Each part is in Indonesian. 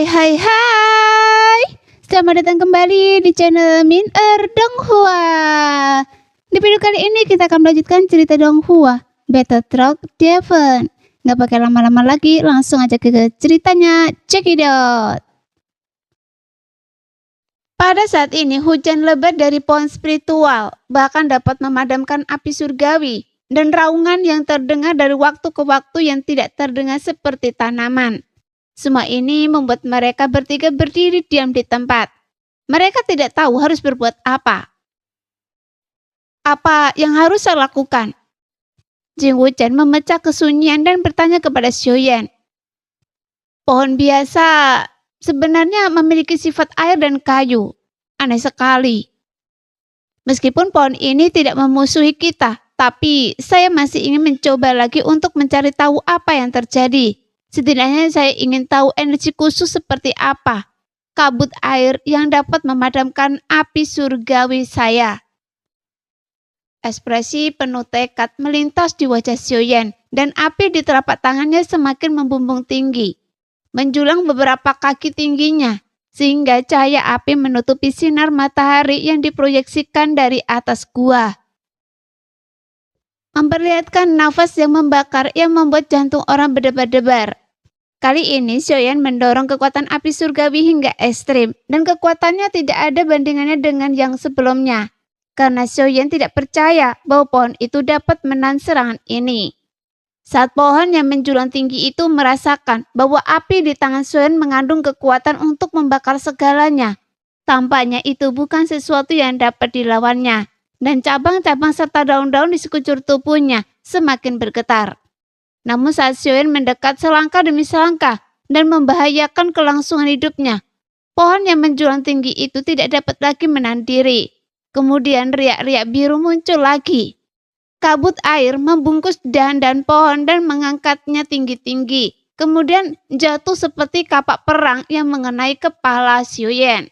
Hai. Selamat datang kembali di channel Min Donghua. Di video kali ini kita akan melanjutkan cerita Donghua, Battle Truck Devon. Nggak pakai lama-lama lagi, langsung aja ke ceritanya. Check it out. Pada saat ini hujan lebat dari pohon spiritual bahkan dapat memadamkan api surgawi, dan raungan yang terdengar dari waktu ke waktu yang tidak terdengar seperti tanaman. Semua ini membuat mereka bertiga berdiri diam di tempat. Mereka tidak tahu harus berbuat apa. Apa yang harus saya lakukan? Jing Wuchen memecah kesunyian dan bertanya kepada Xiaoyan. Pohon biasa sebenarnya memiliki sifat air dan kayu. Aneh sekali. Meskipun pohon ini tidak memusuhi kita, tapi saya masih ingin mencoba lagi untuk mencari tahu apa yang terjadi. Setidaknya saya ingin tahu energi khusus seperti apa kabut air yang dapat memadamkan api surgawi saya. Ekspresi penuh tekad melintas di wajah Xiaoyan, dan api di telapak tangannya semakin membumbung tinggi, menjulang beberapa kaki tingginya, sehingga cahaya api menutupi sinar matahari yang diproyeksikan dari atas gua. Memperlihatkan nafas yang membakar yang membuat jantung orang berdebar-debar. Kali ini Xiaoyan mendorong kekuatan api surgawi hingga ekstrim, dan kekuatannya tidak ada bandingannya dengan yang sebelumnya. Karena Xiaoyan tidak percaya bahwa pohon itu dapat menahan serangan ini. Saat pohon yang menjulang tinggi itu merasakan bahwa api di tangan Xiaoyan mengandung kekuatan untuk membakar segalanya, tampaknya itu bukan sesuatu yang dapat dilawannya, dan cabang-cabang serta daun-daun di sekujur tubuhnya semakin bergetar. Namun saat Xiaoyan mendekat selangkah demi selangkah dan membahayakan kelangsungan hidupnya, pohon yang menjulang tinggi itu tidak dapat lagi menahan diri. Kemudian riak-riak biru muncul lagi. Kabut air membungkus dahan-dahan pohon dan mengangkatnya tinggi-tinggi. Kemudian jatuh seperti kapak perang yang mengenai kepala Xiaoyan.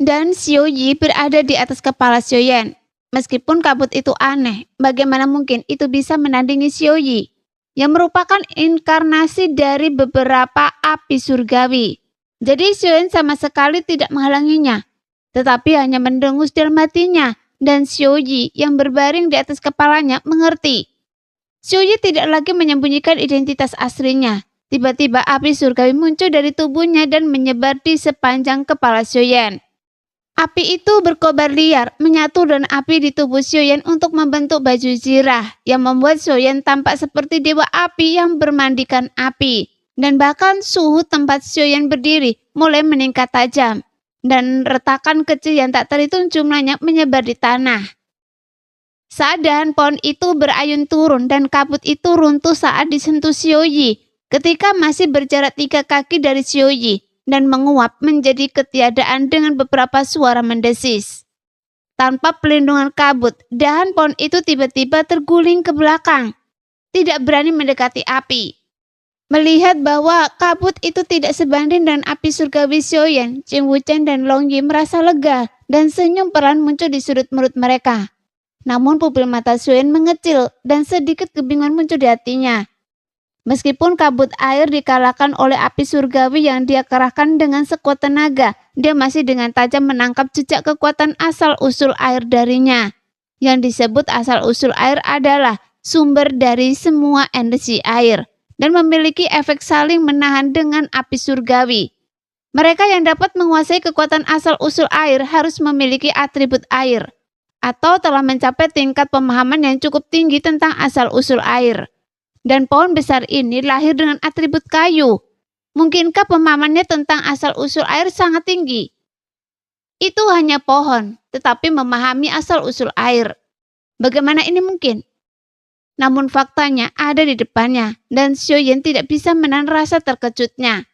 Dan Xiaoyi berada di atas kepala Xiaoyan. Meskipun kabut itu aneh, bagaimana mungkin itu bisa menandingi Xiaoyi, yang merupakan inkarnasi dari beberapa api surgawi. Jadi Xiaoyan sama sekali tidak menghalanginya, tetapi hanya mendengus dalam hatinya, dan Xiaoyi yang berbaring di atas kepalanya mengerti. Xiaoyi tidak lagi menyembunyikan identitas aslinya. Tiba-tiba api surgawi muncul dari tubuhnya dan menyebar di sepanjang kepala Xiaoyan. Api itu berkobar liar, menyatu dengan api di tubuh Xiaoyan untuk membentuk baju zirah, yang membuat Xiaoyan tampak seperti dewa api yang bermandikan api. Dan bahkan suhu tempat Xiaoyan berdiri mulai meningkat tajam, dan retakan kecil yang tak terhitung jumlahnya menyebar di tanah. Saat dahan pohon itu berayun turun dan kabut itu runtuh saat disentuh Xiaoyi, ketika masih berjarak 3 kaki dari Xiaoyi, dan menguap menjadi ketiadaan dengan beberapa suara mendesis. Tanpa pelindungan kabut, dahan pohon itu tiba-tiba terguling ke belakang, tidak berani mendekati api. Melihat bahwa kabut itu tidak sebanding dengan api surgawi Xiaoyan, Jing Wuchen dan Long Yi merasa lega, dan senyum perlahan muncul di sudut mulut mereka. Namun pupil mata Xiaoyan mengecil, dan sedikit kebingungan muncul di hatinya. Meskipun kabut air dikalahkan oleh api surgawi yang dia kerahkan dengan sekuat tenaga, dia masih dengan tajam menangkap jejak kekuatan asal-usul air darinya. Yang disebut asal-usul air adalah sumber dari semua energi air, dan memiliki efek saling menahan dengan api surgawi. Mereka yang dapat menguasai kekuatan asal-usul air harus memiliki atribut air, atau telah mencapai tingkat pemahaman yang cukup tinggi tentang asal-usul air. Dan pohon besar ini lahir dengan atribut kayu. Mungkinkah pemahamannya tentang asal-usul air sangat tinggi? Itu hanya pohon, tetapi memahami asal-usul air. Bagaimana ini mungkin? Namun faktanya ada di depannya, dan Xiaoyan tidak bisa menahan rasa terkejutnya.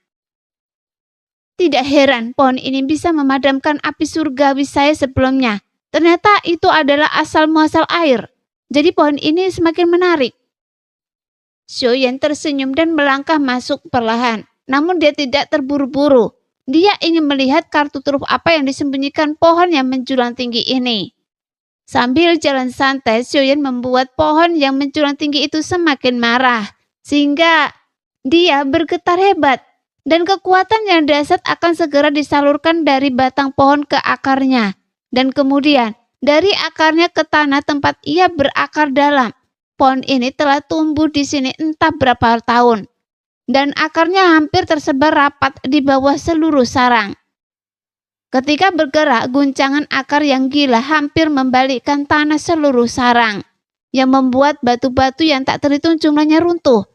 Tidak heran pohon ini bisa memadamkan api surgawi saya sebelumnya. Ternyata itu adalah asal-muasal air. Jadi pohon ini semakin menarik. Xiaoyan tersenyum dan melangkah masuk perlahan. Namun dia tidak terburu-buru. Dia ingin melihat kartu truf apa yang disembunyikan pohon yang menjulang tinggi ini. Sambil jalan santai, Xiaoyan membuat pohon yang menjulang tinggi itu semakin marah, sehingga dia bergetar hebat. dan kekuatan yang dahsyat akan segera disalurkan dari batang pohon ke akarnya, dan kemudian dari akarnya ke tanah tempat ia berakar dalam. Pohon ini telah tumbuh di sini entah berapa tahun, dan akarnya hampir tersebar rapat di bawah seluruh sarang. Ketika bergerak, guncangan akar yang gila hampir membalikkan tanah seluruh sarang, yang membuat batu-batu yang tak terhitung jumlahnya runtuh.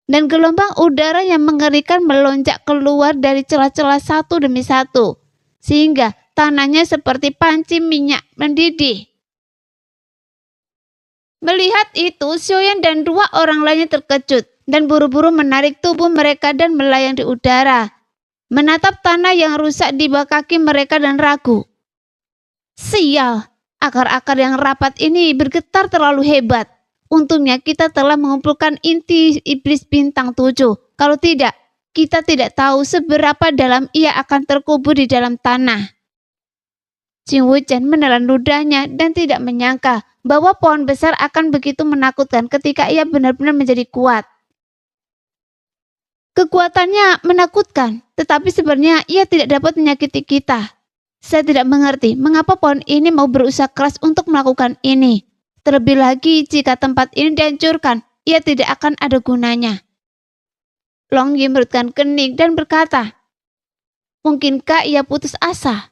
Dan gelombang udara yang mengerikan melonjak keluar dari celah-celah satu demi satu, sehingga tanahnya seperti panci minyak mendidih. Melihat itu, Xiaoyan dan dua orang lainnya terkejut dan buru-buru menarik tubuh mereka dan melayang di udara, menatap tanah yang rusak di bawah kaki mereka dan ragu. Sial, akar-akar yang rapat ini bergetar terlalu hebat. Untungnya kita telah mengumpulkan inti iblis bintang 7. Kalau tidak, kita tidak tahu seberapa dalam ia akan terkubur di dalam tanah. Jing Wuchen menelan ludahnya dan tidak menyangka bahwa pohon besar akan begitu menakutkan ketika ia benar-benar menjadi kuat. Kekuatannya menakutkan, tetapi sebenarnya ia tidak dapat menyakiti kita. Saya tidak mengerti mengapa pohon ini mau berusaha keras untuk melakukan ini. Terlebih lagi jika tempat ini dihancurkan, ia tidak akan ada gunanya. Long Yi merutkan kening dan berkata, mungkinkah ia putus asa?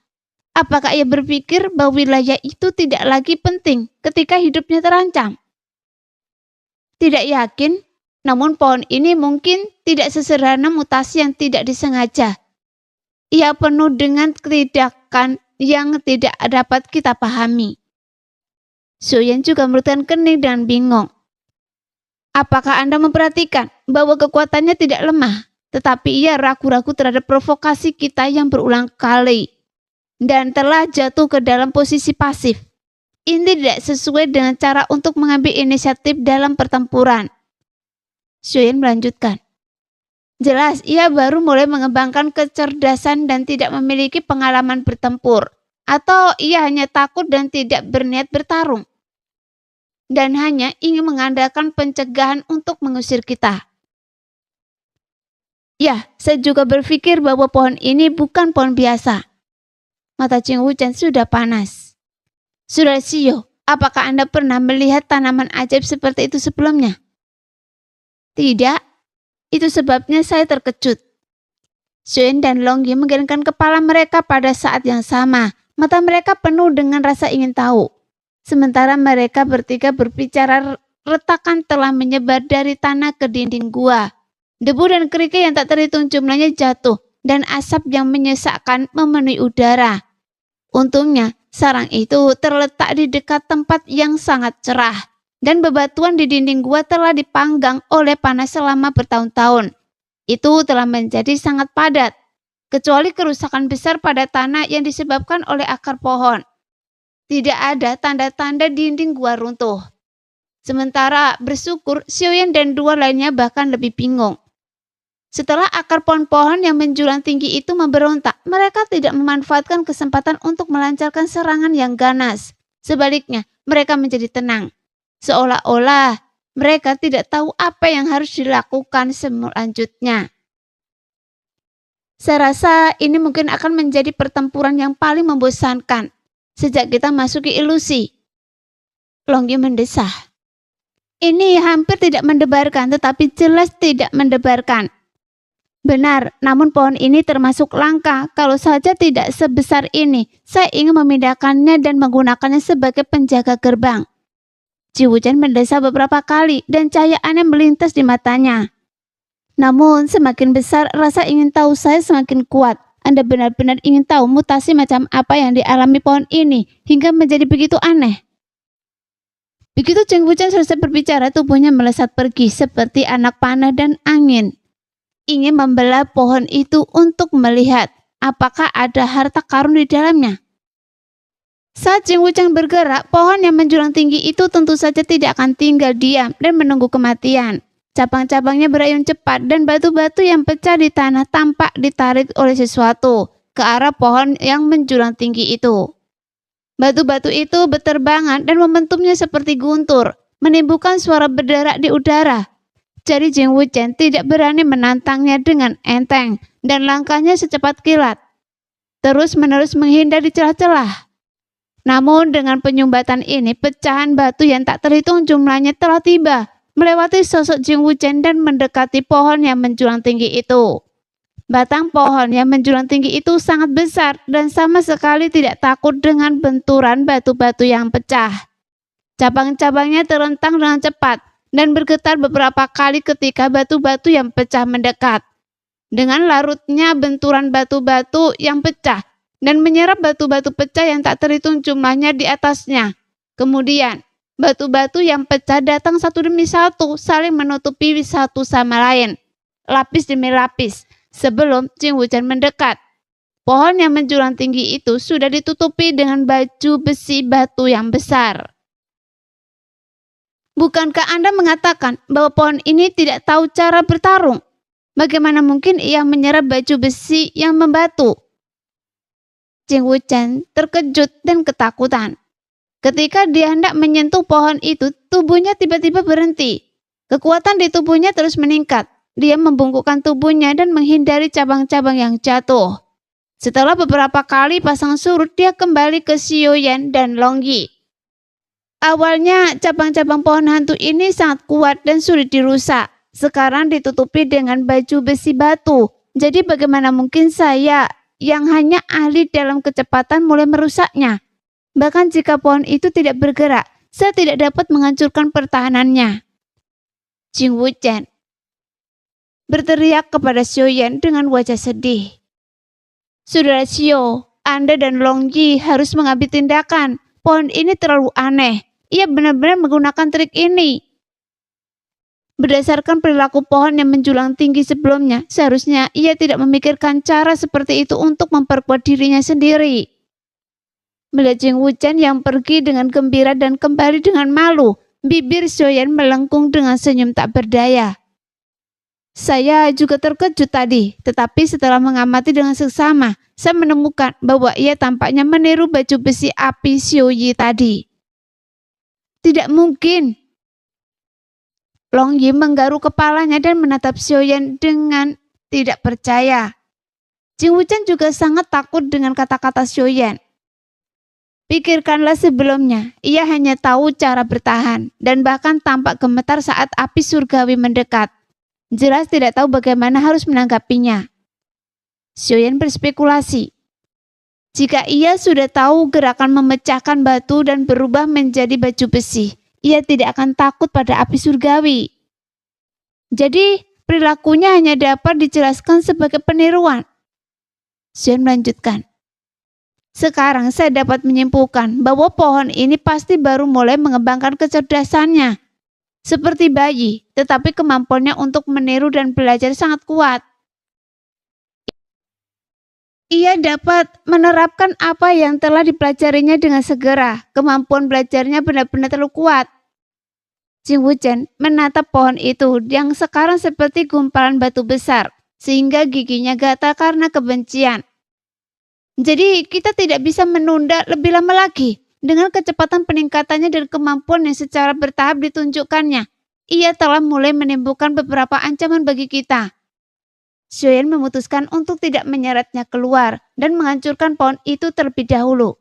Apakah ia berpikir bahwa wilayah itu tidak lagi penting ketika hidupnya terancam? Tidak yakin, namun pohon ini mungkin tidak sesederhana mutasi yang tidak disengaja. Ia penuh dengan tindakan yang tidak dapat kita pahami. Xiaoyan juga merutkan kening dan bingung. Apakah Anda memperhatikan bahwa kekuatannya tidak lemah, tetapi ia ragu-ragu terhadap provokasi kita yang berulang kali dan telah jatuh ke dalam posisi pasif. Ini tidak sesuai dengan cara untuk mengambil inisiatif dalam pertempuran. Xiaoyan melanjutkan. Jelas ia baru mulai mengembangkan kecerdasan dan tidak memiliki pengalaman bertempur. Atau ia hanya takut dan tidak berniat bertarung, dan hanya ingin mengandalkan pencegahan untuk mengusir kita. Ya, saya juga berpikir bahwa pohon ini bukan pohon biasa. Mata Jing Wuchen sudah panas. Saudara Xiao, apakah Anda pernah melihat tanaman ajaib seperti itu sebelumnya? Tidak, itu sebabnya saya terkejut. Xiaoyan dan Long Yi menggelengkan kepala mereka pada saat yang sama. Mata mereka penuh dengan rasa ingin tahu. Sementara mereka bertiga berbicara, retakan telah menyebar dari tanah ke dinding gua. Debu dan kerikil yang tak terhitung jumlahnya jatuh, dan asap yang menyesakkan memenuhi udara. Untungnya, sarang itu terletak di dekat tempat yang sangat cerah, dan bebatuan di dinding gua telah dipanggang oleh panas selama bertahun-tahun. Itu telah menjadi sangat padat, kecuali kerusakan besar pada tanah yang disebabkan oleh akar pohon. Tidak ada tanda-tanda dinding gua runtuh. Sementara bersyukur, Xiaoyan dan dua lainnya bahkan lebih bingung. Setelah akar pohon-pohon yang menjulang tinggi itu memberontak, mereka tidak memanfaatkan kesempatan untuk melancarkan serangan yang ganas. Sebaliknya, mereka menjadi tenang. Seolah-olah mereka tidak tahu apa yang harus dilakukan selanjutnya. Saya rasa ini mungkin akan menjadi pertempuran yang paling membosankan sejak kita masuki ilusi. Long Yi mendesah. Ini hampir tidak mendebarkan, tetapi jelas tidak mendebarkan. Benar, namun pohon ini termasuk langka. Kalau saja tidak sebesar ini, saya ingin memindahkannya dan menggunakannya sebagai penjaga gerbang. Jing Wuchen mendesah beberapa kali dan cahaya aneh melintas di matanya. Namun semakin besar rasa ingin tahu saya semakin kuat. Anda benar-benar ingin tahu mutasi macam apa yang dialami pohon ini hingga menjadi begitu aneh. Begitu Jing Wuchen selesai berbicara, tubuhnya melesat pergi seperti anak panah dan angin. Ingin membelah pohon itu untuk melihat apakah ada harta karun di dalamnya. Saat Jing Wuchen bergerak, pohon yang menjulang tinggi itu tentu saja tidak akan tinggal diam dan menunggu kematian. Cabang-cabangnya berayun cepat dan batu-batu yang pecah di tanah tampak ditarik oleh sesuatu ke arah pohon yang menjulang tinggi itu. Batu-batu itu berterbangan dan momentumnya seperti guntur, menimbulkan suara berderak di udara. Jari Jing Wuchen tidak berani menantangnya dengan enteng dan langkahnya secepat kilat, terus-menerus menghindar di celah-celah. Namun dengan penyumbatan ini, pecahan batu yang tak terhitung jumlahnya telah tiba, melewati sosok Jing Wuchen dan mendekati pohon yang menjulang tinggi itu. Batang pohon yang menjulang tinggi itu sangat besar dan sama sekali tidak takut dengan benturan batu-batu yang pecah. Cabang-cabangnya terentang dengan cepat dan bergetar beberapa kali ketika batu-batu yang pecah mendekat. Dengan larutnya benturan batu-batu yang pecah dan menyerap batu-batu pecah yang tak terhitung jumlahnya di atasnya. Kemudian, batu-batu yang pecah datang satu demi satu, saling menutupi satu sama lain, lapis demi lapis. Sebelum Jing Wuchen mendekat, pohon yang menjulang tinggi itu sudah ditutupi dengan baju besi batu yang besar. Bukankah Anda mengatakan bahwa pohon ini tidak tahu cara bertarung? Bagaimana mungkin ia menyerap baju besi yang membatu? Jing Wuchen terkejut dan ketakutan. Ketika dia hendak menyentuh pohon itu, tubuhnya tiba-tiba berhenti. Kekuatan di tubuhnya terus meningkat. Dia membungkukkan tubuhnya dan menghindari cabang-cabang yang jatuh. Setelah beberapa kali pasang surut, dia kembali ke Xiaoyan dan Long Yi. Awalnya, cabang-cabang pohon hantu ini sangat kuat dan sulit dirusak. Sekarang ditutupi dengan baju besi batu. Jadi bagaimana mungkin saya yang hanya ahli dalam kecepatan mulai merusaknya? Bahkan jika pohon itu tidak bergerak, saya tidak dapat menghancurkan pertahanannya. Jing Wuchen berteriak kepada Xiaoyan dengan wajah sedih. Saudara Xiao, Anda dan Long Yi harus mengambil tindakan. Pohon ini terlalu aneh. Ia benar-benar menggunakan trik ini. Berdasarkan perilaku pohon yang menjulang tinggi sebelumnya, seharusnya ia tidak memikirkan cara seperti itu untuk memperkuat dirinya sendiri. Melihat Jing Wuchen yang pergi dengan gembira dan kembali dengan malu, bibir Xiaoyan melengkung dengan senyum tak berdaya. Saya juga terkejut tadi, tetapi setelah mengamati dengan seksama, saya menemukan bahwa ia tampaknya meniru baju besi api Xiao Yi tadi. Tidak mungkin. Long Yi menggaruk kepalanya dan menatap Xiaoyan dengan tidak percaya. Jing Wuchen juga sangat takut dengan kata-kata Xiaoyan. Pikirkanlah sebelumnya, ia hanya tahu cara bertahan dan bahkan tampak gemetar saat api surgawi mendekat. Jelas tidak tahu bagaimana harus menanggapinya. Xiaoyan berspekulasi. Jika ia sudah tahu gerakan memecahkan batu dan berubah menjadi baju besi, ia tidak akan takut pada api surgawi. Jadi, perilakunya hanya dapat dijelaskan sebagai peniruan. Xiaoyan melanjutkan. Sekarang saya dapat menyimpulkan bahwa pohon ini pasti baru mulai mengembangkan kecerdasannya. Seperti bayi, tetapi kemampuannya untuk meniru dan belajar sangat kuat. Ia dapat menerapkan apa yang telah dipelajarinya dengan segera. Kemampuan belajarnya benar-benar terlalu kuat. Jing Wuchen menatap pohon itu yang sekarang seperti gumpalan batu besar, sehingga giginya gatal karena kebencian. Jadi kita tidak bisa menunda lebih lama lagi. Dengan kecepatan peningkatannya dan kemampuan yang secara bertahap ditunjukkannya, ia telah mulai menimbulkan beberapa ancaman bagi kita. Xiaoyan memutuskan untuk tidak menyeretnya keluar dan menghancurkan pohon itu terlebih dahulu.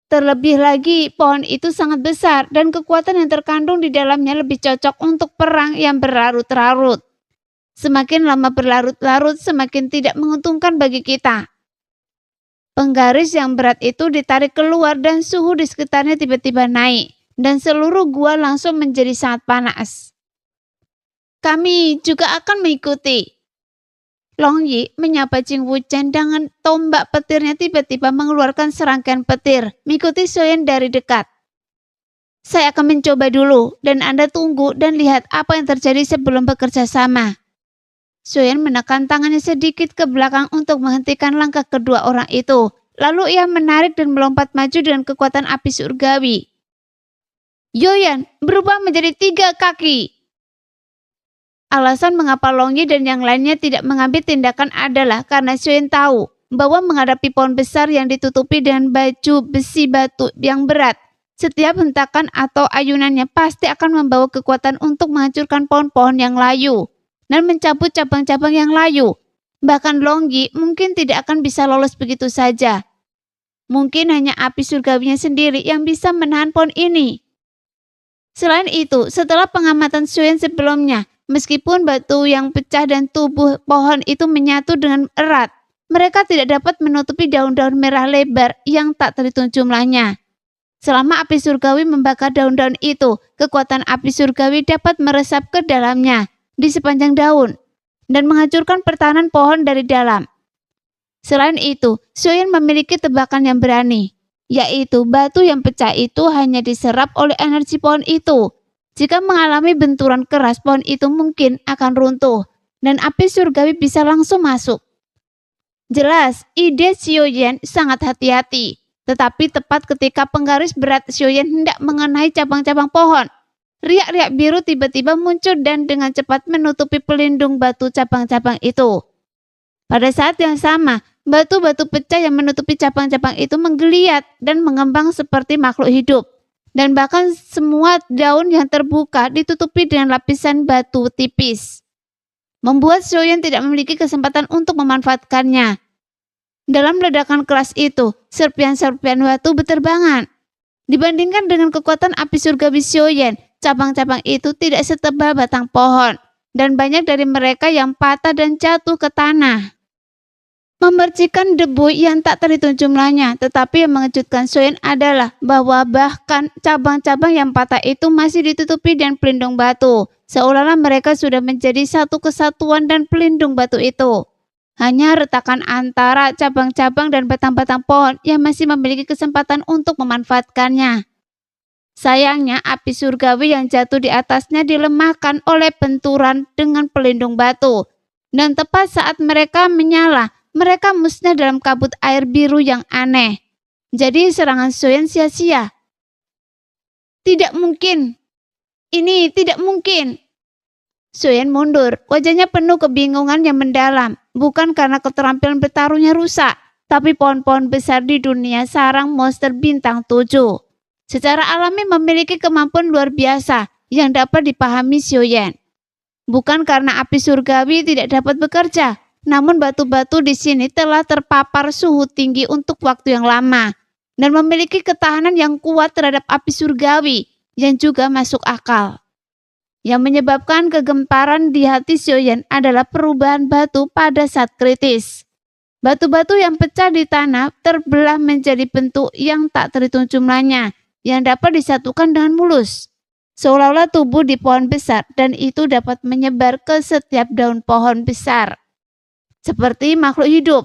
Terlebih lagi, pohon itu sangat besar dan kekuatan yang terkandung di dalamnya lebih cocok untuk perang yang berlarut-larut. Semakin lama berlarut-larut, semakin tidak menguntungkan bagi kita. Penggaris yang berat itu ditarik keluar dan suhu di sekitarnya tiba-tiba naik, dan seluruh gua langsung menjadi sangat panas. Kami juga akan mengikuti. Long Yi menyapa Jing Wuchen dengan tombak petirnya tiba-tiba mengeluarkan serangkaian petir, mengikuti Xiaoyan dari dekat. Saya akan mencoba dulu, dan Anda tunggu dan lihat apa yang terjadi sebelum bekerja sama. Xiaoyan menekan tangannya sedikit ke belakang untuk menghentikan langkah kedua orang itu. Lalu ia menarik dan melompat maju dengan kekuatan api surgawi. Yoyan berubah menjadi 3 kaki. Alasan mengapa Long Yi dan yang lainnya tidak mengambil tindakan adalah karena Xiaoyan tahu bahwa menghadapi pohon besar yang ditutupi dengan baju besi batu yang berat, setiap hentakan atau ayunannya pasti akan membawa kekuatan untuk menghancurkan pohon-pohon yang layu dan mencabut cabang-cabang yang layu, Bahkan Longgi mungkin tidak akan bisa lolos begitu saja. Mungkin hanya api surgawinya sendiri yang bisa menahan pohon ini. Selain itu, setelah pengamatan Xiaoyan sebelumnya, meskipun batu yang pecah dan tubuh pohon itu menyatu dengan erat, mereka tidak dapat menutupi daun-daun merah lebar yang tak terhitung jumlahnya. Selama api surgawi membakar daun-daun itu, kekuatan api surgawi dapat meresap ke dalamnya di sepanjang daun dan menghancurkan pertahanan pohon dari dalam. Selain itu, Xiaoyan memiliki tebakan yang berani, yaitu batu yang pecah itu hanya diserap oleh energi pohon itu. Jika mengalami benturan keras, pohon itu mungkin akan runtuh dan api surgawi bisa langsung masuk. Jelas, ide Xiaoyan sangat hati-hati. Tetapi tepat ketika penggaris berat Xiaoyan hendak mengenai cabang-cabang pohon, riak-riak biru tiba-tiba muncul dan dengan cepat menutupi pelindung batu cabang-cabang itu. Pada saat yang sama, batu-batu pecah yang menutupi cabang-cabang itu menggeliat dan mengembang seperti makhluk hidup. Dan bahkan semua daun yang terbuka ditutupi dengan lapisan batu tipis. Membuat Xiaoyan tidak memiliki kesempatan untuk memanfaatkannya. Dalam ledakan keras itu, serpian-serpian batu berterbangan. Dibandingkan dengan kekuatan api surgawi Xiaoyan, cabang-cabang itu tidak setebal batang pohon, dan banyak dari mereka yang patah dan jatuh ke tanah, memercikan debu yang tak terhitung jumlahnya. Tetapi yang mengejutkan Xiaoyan adalah bahwa bahkan cabang-cabang yang patah itu masih ditutupi dengan pelindung batu, seolah-olah mereka sudah menjadi satu kesatuan dan pelindung batu itu. Hanya retakan antara cabang-cabang dan batang-batang pohon yang masih memiliki kesempatan untuk memanfaatkannya. Sayangnya, api surgawi yang jatuh di atasnya dilemahkan oleh benturan dengan pelindung batu. Dan tepat saat mereka menyala, mereka musnah dalam kabut air biru yang aneh. Jadi serangan Xiaoyan sia-sia. Tidak mungkin. Ini tidak mungkin. Xiaoyan mundur, wajahnya penuh kebingungan yang mendalam. Bukan karena keterampilan bertarungnya rusak, tapi pohon-pohon besar di dunia sarang monster bintang 7. Secara alami memiliki kemampuan luar biasa yang dapat dipahami Xiaoyan. Bukan karena api surgawi tidak dapat bekerja, namun batu-batu di sini telah terpapar suhu tinggi untuk waktu yang lama dan memiliki ketahanan yang kuat terhadap api surgawi yang juga masuk akal. Yang menyebabkan kegemparan di hati Xiaoyan adalah perubahan batu pada saat kritis. Batu-batu yang pecah di tanah terbelah menjadi bentuk yang tak terhitung jumlahnya, yang dapat disatukan dengan mulus. Seolah-olah tubuh di pohon besar, dan itu dapat menyebar ke setiap daun pohon besar, seperti makhluk hidup.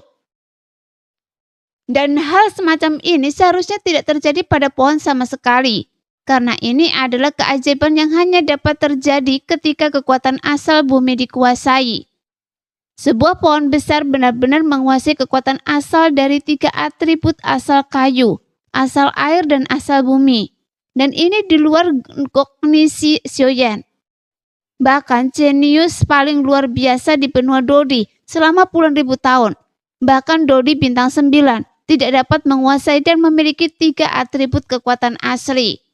Dan hal semacam ini seharusnya tidak terjadi pada pohon sama sekali. Karena ini adalah keajaiban yang hanya dapat terjadi ketika kekuatan asal bumi dikuasai. Sebuah pohon besar benar-benar menguasai kekuatan asal dari 3 atribut asal kayu, asal air, dan asal bumi. Dan ini di luar kognisi Xiaoyan. Bahkan jenius paling luar biasa di benua Dodi selama puluhan ribu tahun, bahkan Dodi bintang 9, tidak dapat menguasai dan memiliki 3 atribut kekuatan asli.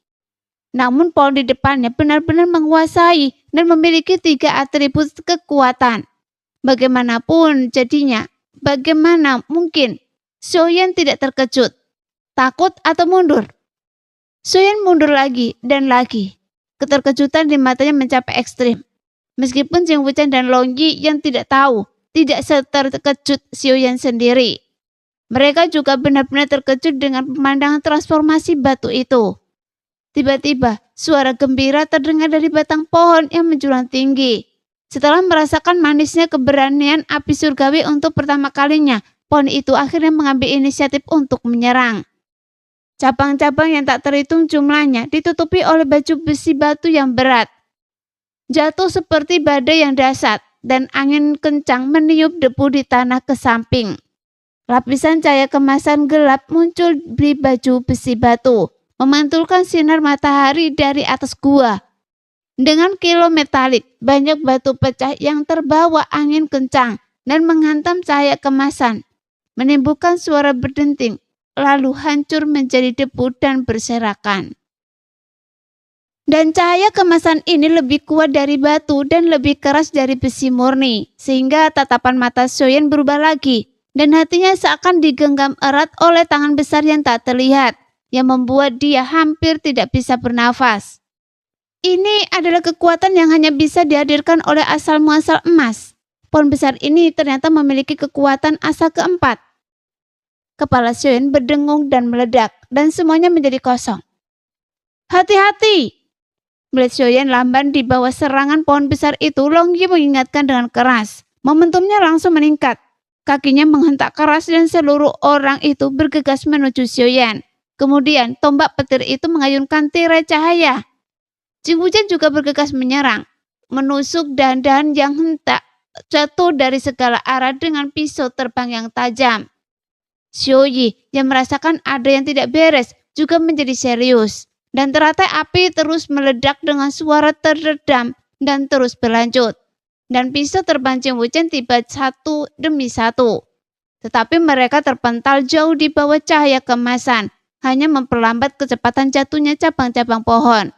Namun pohon di depannya benar-benar menguasai dan memiliki 3 atribut kekuatan. Bagaimanapun jadinya, bagaimana mungkin Xiaoyan tidak terkejut, takut atau mundur? Xiaoyan mundur lagi dan lagi. Keterkejutan di matanya mencapai ekstrim. Meskipun Jing Wuchen dan Long Yi yang tidak tahu, tidak seterkejut Xiaoyan sendiri. Mereka juga benar-benar terkejut dengan pemandangan transformasi batu itu. Tiba-tiba, suara gembira terdengar dari batang pohon yang menjulang tinggi. Setelah merasakan manisnya keberanian api surgawi untuk pertama kalinya, pohon itu akhirnya mengambil inisiatif untuk menyerang. Cabang-cabang yang tak terhitung jumlahnya ditutupi oleh baju besi batu yang berat. Jatuh seperti badai yang dahsyat, dan angin kencang meniup debu di tanah ke samping. Lapisan cahaya kemasan gelap muncul di baju besi batu, memantulkan sinar matahari dari atas gua. Dengan kilau metalik, banyak batu pecah yang terbawa angin kencang dan menghantam cahaya kemasan, menimbulkan suara berdenting, lalu hancur menjadi debu dan berserakan. Dan cahaya kemasan ini lebih kuat dari batu dan lebih keras dari besi murni, sehingga tatapan mata Xiaoyan berubah lagi, dan hatinya seakan digenggam erat oleh tangan besar yang tak terlihat, yang membuat dia hampir tidak bisa bernafas. Ini adalah kekuatan yang hanya bisa dihadirkan oleh asal muasal emas. Pohon besar ini ternyata memiliki kekuatan asa keempat. Kepala Xiaoyan berdengung dan meledak, dan semuanya menjadi kosong. Hati-hati! Melihat Xiaoyan lamban di bawah serangan pohon besar itu, Long Yi mengingatkan dengan keras. Momentumnya langsung meningkat. Kakinya menghentak keras dan seluruh orang itu bergegas menuju Xiaoyan. Kemudian tombak petir itu mengayunkan tirai cahaya. Jing Wuchen juga bergegas menyerang, menusuk dahan-dahan yang hentak jatuh dari segala arah dengan pisau terbang yang tajam. Xiao Yi yang merasakan ada yang tidak beres juga menjadi serius. Dan teratai api terus meledak dengan suara teredam dan terus berlanjut. Dan pisau terbang Jing Wuchen tiba satu demi satu. Tetapi mereka terpental jauh di bawah cahaya kemasan, hanya memperlambat kecepatan jatuhnya cabang-cabang pohon.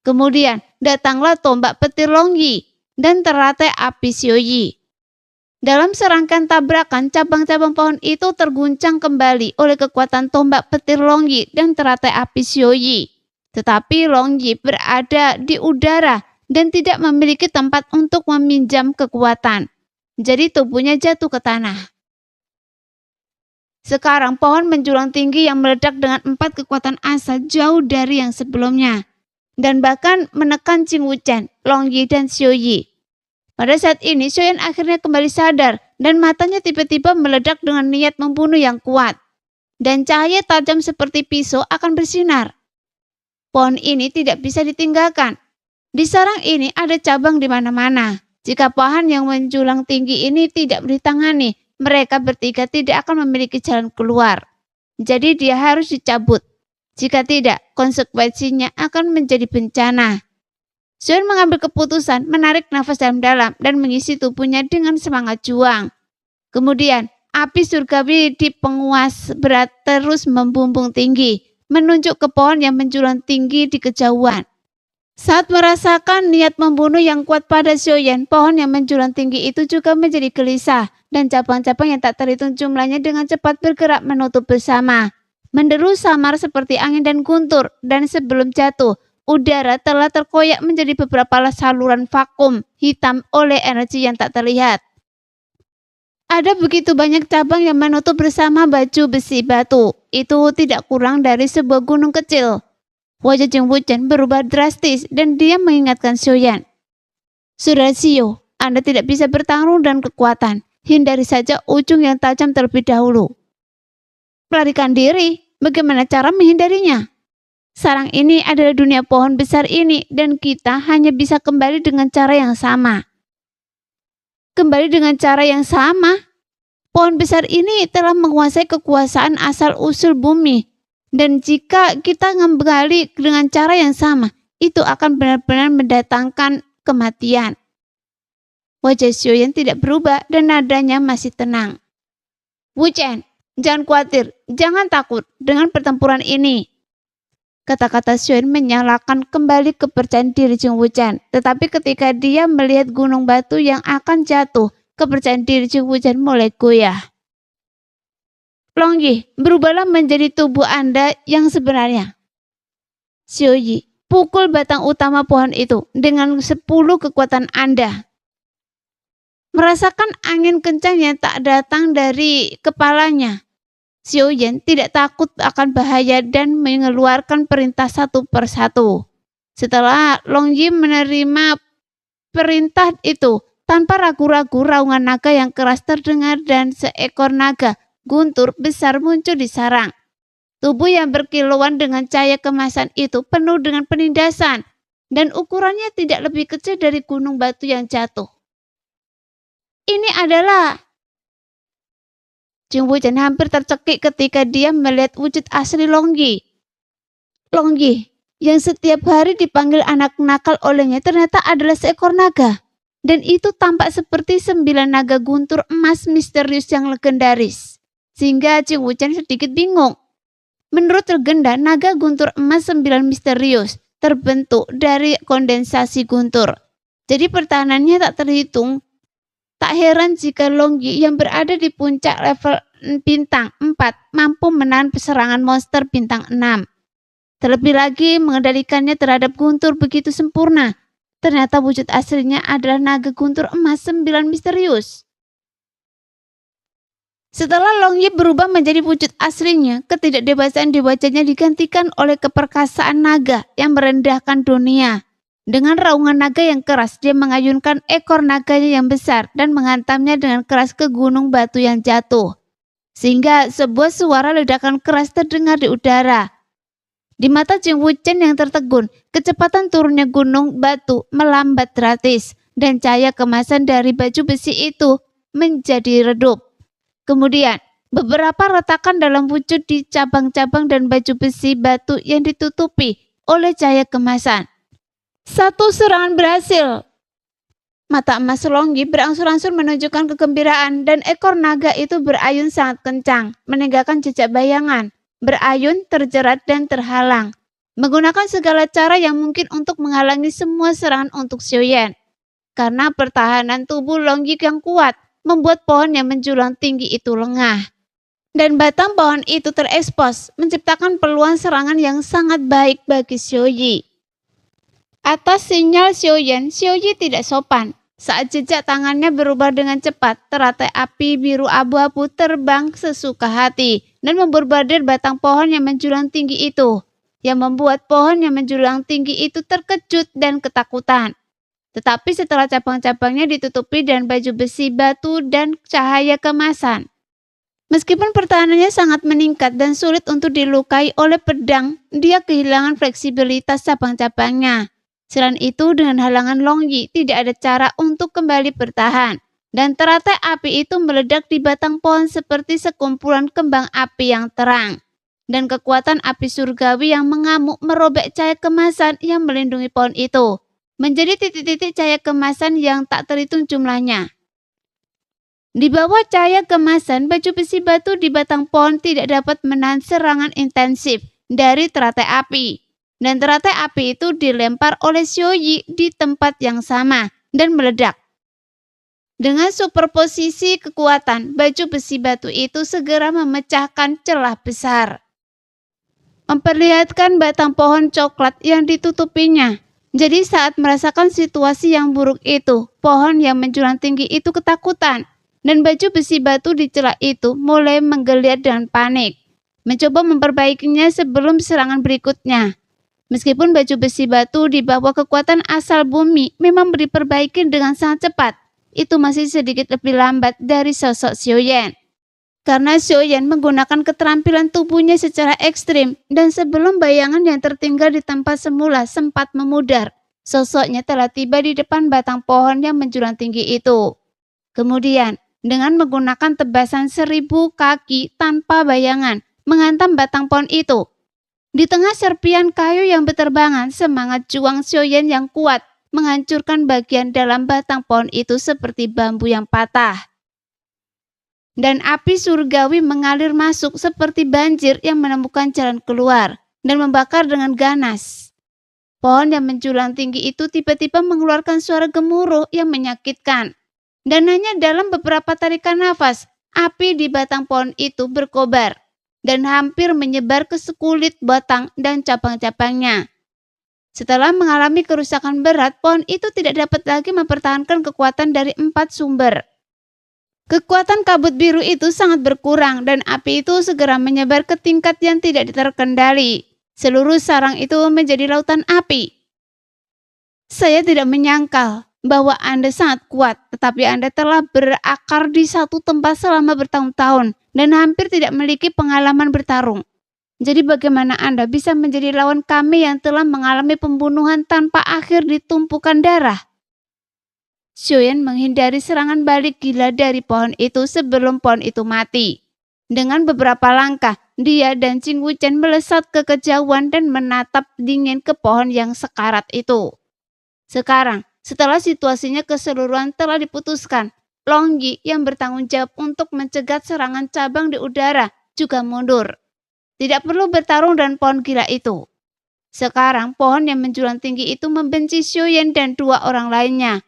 Kemudian datanglah tombak petir Long Yi dan teratai api Xiao Yi. Dalam serangkaian tabrakan, cabang-cabang pohon itu terguncang kembali oleh kekuatan tombak petir Long Yi dan teratai api Xiao Yi. Tetapi Long Yi berada di udara dan tidak memiliki tempat untuk meminjam kekuatan. Jadi tubuhnya jatuh ke tanah. Sekarang pohon menjulang tinggi yang meledak dengan 4 kekuatan asa jauh dari yang sebelumnya. Dan bahkan menekan Jing Wuchen, Long Yi, dan Xiao Yi. Pada saat ini, Xiaoyan akhirnya kembali sadar dan matanya tiba-tiba meledak dengan niat membunuh yang kuat. Dan cahaya tajam seperti pisau akan bersinar. Pohon ini tidak bisa ditinggalkan. Di sarang ini ada cabang di mana-mana. Jika pohon yang menjulang tinggi ini tidak ditangani, mereka bertiga tidak akan memiliki jalan keluar. Jadi dia harus dicabut. Jika tidak, konsekuensinya akan menjadi bencana. Xiaoyan mengambil keputusan, menarik nafas dalam-dalam dan mengisi tubuhnya dengan semangat juang. Kemudian, api surgawi di penguas berat terus membumbung tinggi, menunjuk ke pohon yang menjulang tinggi di kejauhan. Saat merasakan niat membunuh yang kuat pada Xiaoyan, pohon yang menjulang tinggi itu juga menjadi gelisah, dan cabang-cabang yang tak terhitung jumlahnya dengan cepat bergerak menutup bersama. Menderu samar seperti angin dan guntur, dan sebelum jatuh, udara telah terkoyak menjadi beberapa saluran vakum hitam oleh energi yang tak terlihat. Ada begitu banyak cabang yang menutup bersama baju besi batu. Itu tidak kurang dari sebuah gunung kecil. Wajah Jing Wuchen berubah drastis dan dia mengingatkan Xiaoyan. Saudara Xiao, Anda tidak bisa bertarung dengan kekuatan. Hindari saja ujung yang tajam terlebih dahulu. Melarikan diri, bagaimana cara menghindarinya? Sarang ini adalah dunia pohon besar ini dan kita hanya bisa kembali dengan cara yang sama. Kembali dengan cara yang sama? Pohon besar ini telah menguasai kekuasaan asal-usul bumi. Dan jika kita kembali dengan cara yang sama, itu akan benar-benar mendatangkan kematian. Wajah Xiaoyan tidak berubah dan nadanya masih tenang. Wuchen, jangan khawatir, jangan takut dengan pertempuran ini. Kata-kata Xiaoyan menyalakan kembali kepercayaan diri Jing Wuchen. Tetapi ketika dia melihat gunung batu yang akan jatuh, kepercayaan diri Jing Wuchen mulai goyah. Long Yi, berubahlah menjadi tubuh Anda yang sebenarnya. Xiao Yi, pukul batang utama pohon itu dengan 10 kekuatan Anda. Merasakan angin kencang yang tak datang dari kepalanya, Xiaoyan tidak takut akan bahaya dan mengeluarkan perintah satu persatu. Setelah Long Yi menerima perintah itu, tanpa ragu-ragu raungan naga yang keras terdengar dan seekor naga guntur besar muncul di sarang. Tubuh yang berkilauan dengan cahaya kemasan itu penuh dengan penindasan dan ukurannya tidak lebih kecil dari gunung batu yang jatuh. Ini adalah... Jing Wuchen hampir tercekik ketika dia melihat wujud asli Long Yi. Long Yi yang setiap hari dipanggil anak nakal olehnya ternyata adalah seekor naga. Dan itu tampak seperti 9 naga guntur emas misterius yang legendaris. Sehingga Jing Wuchen sedikit bingung. Menurut legenda, naga guntur emas 9 misterius terbentuk dari kondensasi guntur. Jadi pertahanannya tak terhitung. Tak heran jika Longyi yang berada di puncak level bintang 4 mampu menahan serangan monster bintang 6. Terlebih lagi mengendalikannya terhadap guntur begitu sempurna. Ternyata wujud aslinya adalah naga guntur emas 9 misterius. Setelah Longyi berubah menjadi wujud aslinya, ketidakdewasaan di wajahnya digantikan oleh keperkasaan naga yang merendahkan dunia. Dengan raungan naga yang keras, dia mengayunkan ekor naganya yang besar dan menghantamnya dengan keras ke gunung batu yang jatuh. Sehingga sebuah suara ledakan keras terdengar di udara. Di mata Jing Wuchen yang tertegun, kecepatan turunnya gunung batu melambat drastis dan cahaya kemasan dari baju besi itu menjadi redup. Kemudian, beberapa retakan dalam wujud di cabang-cabang dan baju besi batu yang ditutupi oleh cahaya kemasan. Satu serangan berhasil. Mata emas Longyi berangsur-angsur menunjukkan kegembiraan dan ekor naga itu berayun sangat kencang, meninggalkan jejak bayangan, berayun, terjerat dan terhalang, menggunakan segala cara yang mungkin untuk menghalangi semua serangan untuk Xiaoyan. Karena pertahanan tubuh Longyi yang kuat, membuat pohon yang menjulang tinggi itu lengah. Dan batang pohon itu terekspos, menciptakan peluang serangan yang sangat baik bagi Xiaoyi. Atas sinyal Xiaoyan, Xiaoyi tidak sopan. Saat jejak tangannya berubah dengan cepat, teratai api biru abu-abu terbang sesuka hati dan memborbardir batang pohon yang menjulang tinggi itu, yang membuat pohon yang menjulang tinggi itu terkejut dan ketakutan. Tetapi setelah cabang-cabangnya ditutupi dengan baju besi batu dan cahaya kemasan, meskipun pertahanannya sangat meningkat dan sulit untuk dilukai oleh pedang, dia kehilangan fleksibilitas cabang-cabangnya. Selain itu, dengan halangan Longyi, tidak ada cara untuk kembali bertahan. Dan teratai api itu meledak di batang pohon seperti sekumpulan kembang api yang terang. Dan kekuatan api surgawi yang mengamuk merobek cahaya kemasan yang melindungi pohon itu, menjadi titik-titik cahaya kemasan yang tak terhitung jumlahnya. Di bawah cahaya kemasan, baju besi batu di batang pohon tidak dapat menahan serangan intensif dari teratai api. Dan teratai api itu dilempar oleh Xiaoyi di tempat yang sama dan meledak. Dengan superposisi kekuatan, baju besi batu itu segera memecahkan celah besar, memperlihatkan batang pohon coklat yang ditutupinya. Jadi saat merasakan situasi yang buruk itu, pohon yang menjulang tinggi itu ketakutan, dan baju besi batu di celah itu mulai menggeliat dengan panik, mencoba memperbaikinya sebelum serangan berikutnya. Meskipun baju besi batu di bawah kekuatan asal bumi memang diperbaiki dengan sangat cepat, itu masih sedikit lebih lambat dari sosok Xiaoyan. Karena Xiaoyan menggunakan keterampilan tubuhnya secara ekstrim dan sebelum bayangan yang tertinggal di tempat semula sempat memudar, sosoknya telah tiba di depan batang pohon yang menjulang tinggi itu. Kemudian, dengan menggunakan tebasan 1000 kaki tanpa bayangan, menghantam batang pohon itu. Di tengah serpian kayu yang berterbangan, semangat juang Xiaoyan yang kuat menghancurkan bagian dalam batang pohon itu seperti bambu yang patah. Dan api surgawi mengalir masuk seperti banjir yang menemukan jalan keluar dan membakar dengan ganas. Pohon yang menjulang tinggi itu tiba-tiba mengeluarkan suara gemuruh yang menyakitkan. Dan hanya dalam beberapa tarikan nafas, api di batang pohon itu berkobar dan hampir menyebar ke sekulit batang dan cabang-cabangnya. Setelah mengalami kerusakan berat, pohon itu tidak dapat lagi mempertahankan kekuatan dari 4 sumber. Kekuatan kabut biru itu sangat berkurang dan api itu segera menyebar ke tingkat yang tidak terkendali. Seluruh sarang itu menjadi lautan api. Saya tidak menyangkal bahwa Anda sangat kuat, tetapi Anda telah berakar di satu tempat selama bertahun-tahun dan hampir tidak memiliki pengalaman bertarung. Jadi bagaimana Anda bisa menjadi lawan kami yang telah mengalami pembunuhan tanpa akhir di tumpukan darah? Xiaoyan menghindari serangan balik gila dari pohon itu sebelum pohon itu mati. Dengan beberapa langkah, dia dan Jing Wuchen melesat ke kejauhan dan menatap dingin ke pohon yang sekarat itu. Sekarang, setelah situasinya keseluruhan telah diputuskan, Longyi yang bertanggung jawab untuk mencegat serangan cabang di udara juga mundur. Tidak perlu bertarung dengan pohon gila itu. Sekarang pohon yang menjulang tinggi itu membenci Xiaoyan dan dua orang lainnya.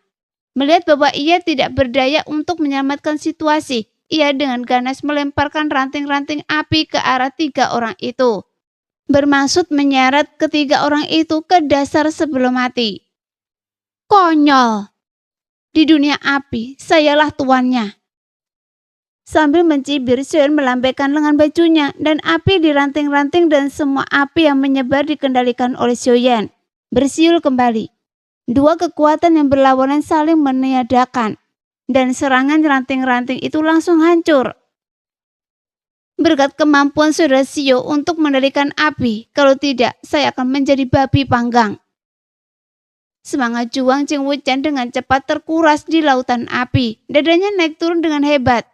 Melihat bahwa ia tidak berdaya untuk menyelamatkan situasi, ia dengan ganas melemparkan ranting-ranting api ke arah tiga orang itu, bermaksud menyeret ketiga orang itu ke dasar sebelum mati. Konyol! Di dunia api, sayalah tuannya. Sambil mencibir, Xiaoyan melambaikan lengan bajunya dan api di ranting-ranting dan semua api yang menyebar dikendalikan oleh Xiaoyan bersiul kembali. Dua kekuatan yang berlawanan saling meniadakan dan serangan ranting-ranting itu langsung hancur. Berkat kemampuan saudara Xiao untuk mengendalikan api, kalau tidak saya akan menjadi babi panggang. Semangat juang Jing Wuchen dengan cepat terkuras di lautan api. Dadanya naik turun dengan hebat.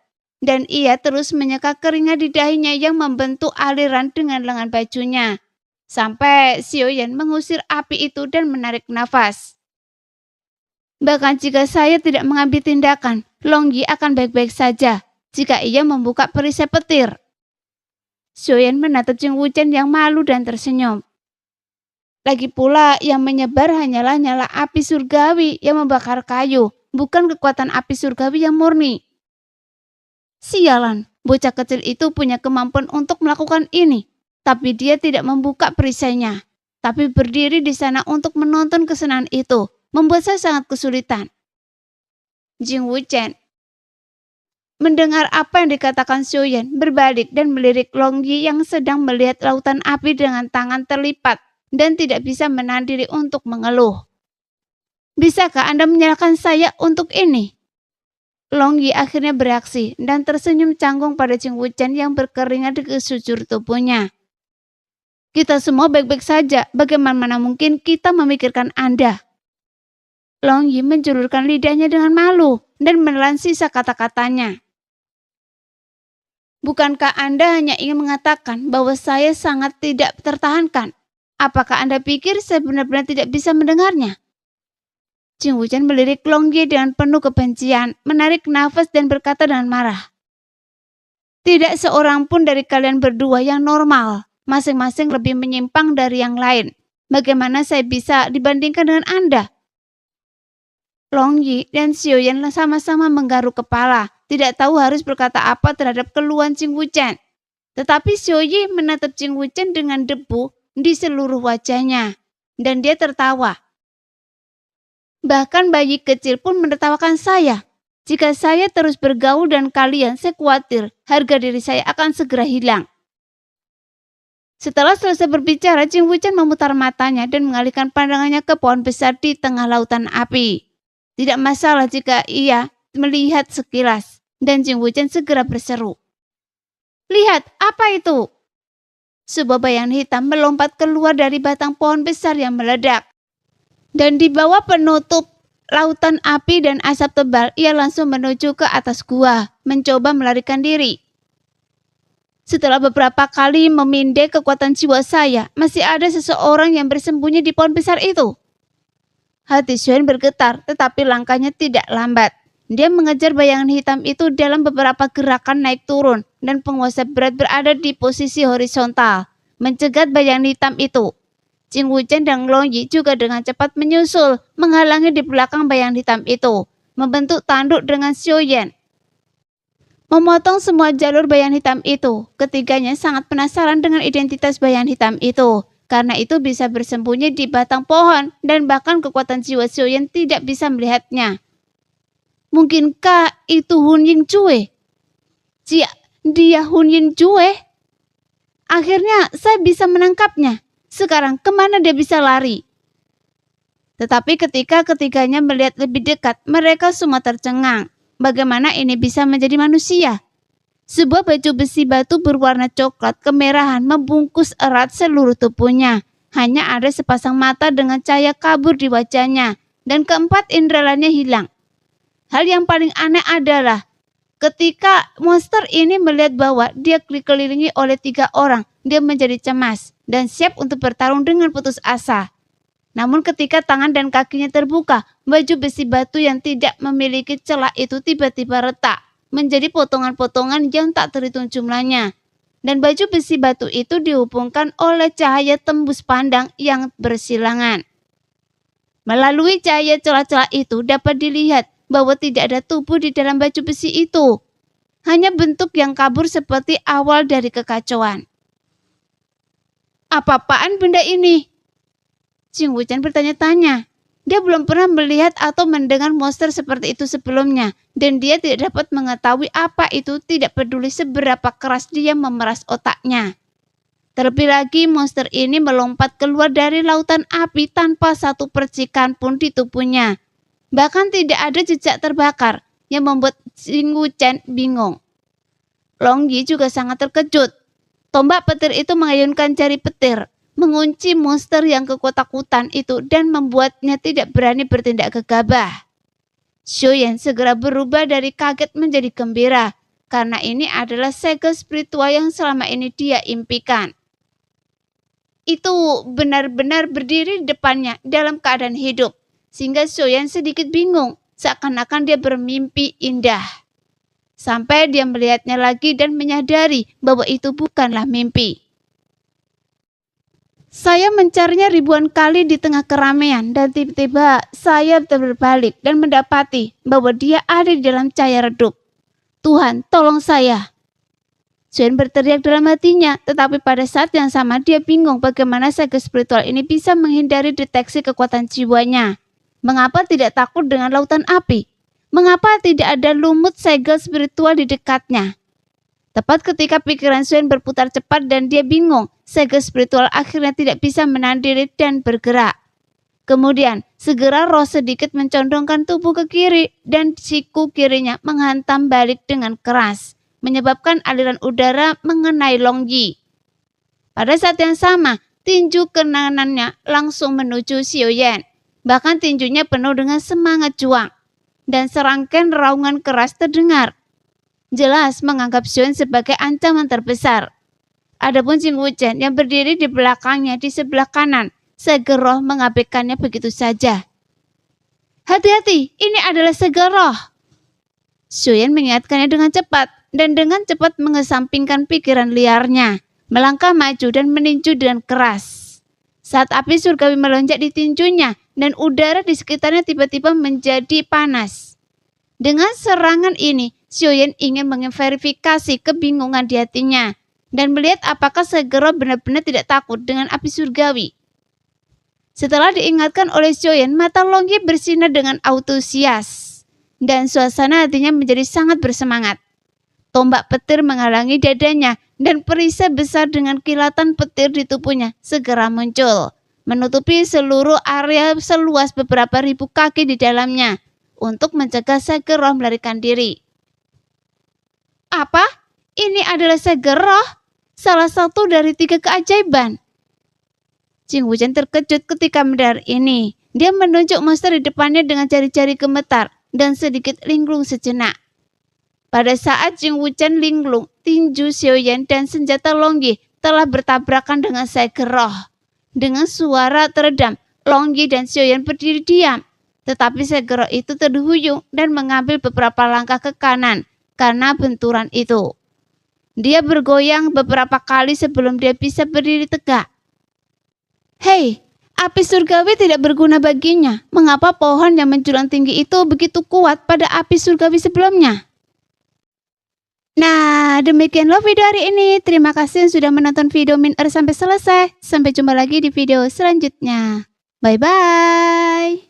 Dan ia terus menyeka keringat di dahinya yang membentuk aliran dengan lengan bajunya. Sampai Xiaoyan mengusir api itu dan menarik nafas. Bahkan jika saya tidak mengambil tindakan, Long Yi akan baik-baik saja jika ia membuka perisai petir. Xiaoyan menatap Jing Wuchen yang malu dan tersenyum. Lagi pula yang menyebar hanyalah nyala api surgawi yang membakar kayu, bukan kekuatan api surgawi yang murni. Sialan, bocah kecil itu punya kemampuan untuk melakukan ini, tapi dia tidak membuka perisainya, tapi berdiri di sana untuk menonton kesenangan itu, membuat saya sangat kesulitan. Jing Wuchen mendengar apa yang dikatakan Xiaoyan, berbalik dan melirik Long Yi yang sedang melihat lautan api dengan tangan terlipat dan tidak bisa menahan diri untuk mengeluh. Bisakah Anda menyalahkan saya untuk ini? Long Yi akhirnya bereaksi dan tersenyum canggung pada Jing Wuchen yang berkeringat di sekujur tubuhnya. Kita semua baik-baik saja, bagaimana mungkin kita memikirkan Anda? Long Yi menjulurkan lidahnya dengan malu dan menelan sisa kata-katanya. Bukankah Anda hanya ingin mengatakan bahwa saya sangat tidak tertahankan? Apakah Anda pikir saya benar-benar tidak bisa mendengarnya? Jing Wuchen melirik Long Yi dengan penuh kebencian, menarik nafas dan berkata dengan marah. Tidak seorang pun dari kalian berdua yang normal, masing-masing lebih menyimpang dari yang lain. Bagaimana saya bisa dibandingkan dengan Anda? Long Yi dan Xiaoyan sama-sama menggaruk kepala, tidak tahu harus berkata apa terhadap keluhan Jing Wuchen. Tetapi Xiaoyi menatap Jing Wuchen dengan debu di seluruh wajahnya, dan dia tertawa. Bahkan bayi kecil pun menertawakan saya. Jika saya terus bergaul dengan kalian, saya khawatir harga diri saya akan segera hilang. Setelah selesai berbicara, Jing Wuchen memutar matanya dan mengalihkan pandangannya ke pohon besar di tengah lautan api. Tidak masalah jika ia melihat sekilas, dan Jing Wuchen segera berseru. Lihat, apa itu? Sebuah bayangan hitam melompat keluar dari batang pohon besar yang meledak. Dan di bawah penutup lautan api dan asap tebal, ia langsung menuju ke atas gua, mencoba melarikan diri. Setelah beberapa kali memindai kekuatan jiwa saya, masih ada seseorang yang bersembunyi di pohon besar itu. Hati Xiaoyan bergetar, tetapi langkahnya tidak lambat. Dia mengejar bayangan hitam itu dalam beberapa gerakan naik turun, dan penguasa berat berada di posisi horizontal, mencegat bayangan hitam itu. Jing Wuchen dan Long Yi juga dengan cepat menyusul, menghalangi di belakang bayangan hitam itu, membentuk tanduk dengan Xiaoyan. Memotong semua jalur bayangan hitam itu, ketiganya sangat penasaran dengan identitas bayangan hitam itu, karena itu bisa bersembunyi di batang pohon dan bahkan kekuatan jiwa Xiaoyan tidak bisa melihatnya. Mungkinkah itu Hun Ying Cue? Dia Hun Ying Cue? Akhirnya saya bisa menangkapnya. Sekarang kemana dia bisa lari? Tetapi ketika ketiganya melihat lebih dekat, mereka semua tercengang. Bagaimana ini bisa menjadi manusia? Sebuah baju besi batu berwarna coklat kemerahan membungkus erat seluruh tubuhnya. Hanya ada sepasang mata dengan cahaya kabur di wajahnya, dan keempat indera lainnya hilang. Hal yang paling aneh adalah ketika monster ini melihat bahwa dia dikelilingi oleh 3 orang, dia menjadi cemas dan siap untuk bertarung dengan putus asa. Namun ketika tangan dan kakinya terbuka, baju besi batu yang tidak memiliki celah itu tiba-tiba retak, menjadi potongan-potongan yang tak terhitung jumlahnya. dan baju besi batu itu dihubungkan oleh cahaya tembus pandang yang bersilangan. Melalui cahaya celah-celah itu dapat dilihat bahwa tidak ada tubuh di dalam baju besi itu. Hanya bentuk yang kabur seperti awal dari kekacauan. Apa-apaan benda ini? Jing Wuchen bertanya-tanya. Dia belum pernah melihat atau mendengar monster seperti itu sebelumnya, dan dia tidak dapat mengetahui apa itu, tidak peduli seberapa keras dia memeras otaknya. Terlebih lagi, monster ini melompat keluar dari lautan api tanpa satu percikan pun di tubuhnya. Bahkan tidak ada jejak terbakar yang membuat Jing Wuchen bingung. Long Yi juga sangat terkejut. Tombak petir itu mengayunkan jari petir, mengunci monster yang ketakutan itu dan membuatnya tidak berani bertindak gegabah. Xiaoyan segera berubah dari kaget menjadi gembira, karena ini adalah segel spiritual yang selama ini dia impikan. Itu benar-benar berdiri di depannya dalam keadaan hidup, sehingga Xiaoyan sedikit bingung, seakan-akan dia bermimpi indah. Sampai dia melihatnya lagi dan menyadari bahwa itu bukanlah mimpi. Saya mencarinya ribuan kali di tengah keramaian dan tiba-tiba saya berbalik dan mendapati bahwa dia ada di dalam cahaya redup. Tuhan, tolong saya. Xiaoyan berteriak dalam hatinya, tetapi pada saat yang sama dia bingung bagaimana segel spiritual ini bisa menghindari deteksi kekuatan jiwanya. Mengapa tidak takut dengan lautan api? Mengapa tidak ada lumut segel spiritual di dekatnya? Tepat ketika pikiran Xiaoyan berputar cepat dan dia bingung, segel spiritual akhirnya tidak bisa menahan diri dan bergerak. Kemudian, segera roh sedikit mencondongkan tubuh ke kiri dan siku kirinya menghantam balik dengan keras, menyebabkan aliran udara mengenai Long Yi. Pada saat yang sama, tinju kanannya langsung menuju Xiaoyan. Bahkan tinjunya penuh dengan semangat juang, dan serangkaian raungan keras terdengar. Jelas menganggap Xiaoyan sebagai ancaman terbesar. Adapun Jing Wuchen yang berdiri di belakangnya di sebelah kanan, segel roh mengabaikannya begitu saja. Hati-hati, ini adalah segel roh. Xiaoyan mengingatkannya dengan cepat dan dengan cepat mengesampingkan pikiran liarnya, melangkah maju dan meninju dengan keras. Saat api surgawi melonjak di tinjunya dan udara di sekitarnya tiba-tiba menjadi panas. Dengan serangan ini, Xiaoyan ingin memverifikasi kebingungan di hatinya dan melihat apakah segel roh benar-benar tidak takut dengan api surgawi. Setelah diingatkan oleh Xiaoyan, mata Long Yi bersinar dengan antusias dan suasana hatinya menjadi sangat bersemangat. Tombak petir menghalangi dadanya dan perisai besar dengan kilatan petir di tubuhnya segera muncul, menutupi seluruh area seluas beberapa ribu kaki di dalamnya untuk mencegah segel roh melarikan diri. Apa? Ini adalah segel roh? Salah satu dari 3 keajaiban. Jing Wuchen terkejut ketika mendengar ini. Dia menunjuk monster di depannya dengan jari-jari gemetar dan sedikit linglung sejenak. Pada saat Jing Wuchen linglung, tinju Xiaoyan dan senjata Long Yi telah bertabrakan dengan segel roh. Dengan suara teredam, Long Yi dan Xiaoyan berdiri diam. Tetapi segel roh itu terhuyung dan mengambil beberapa langkah ke kanan karena benturan itu. Dia bergoyang beberapa kali sebelum dia bisa berdiri tegak. Hei, api surgawi tidak berguna baginya. Mengapa pohon yang menjulang tinggi itu begitu kuat pada api surgawi sebelumnya? Nah, demikianlah video hari ini. Terima kasih yang sudah menonton video Min sampai selesai. Sampai jumpa lagi di video selanjutnya. Bye-bye.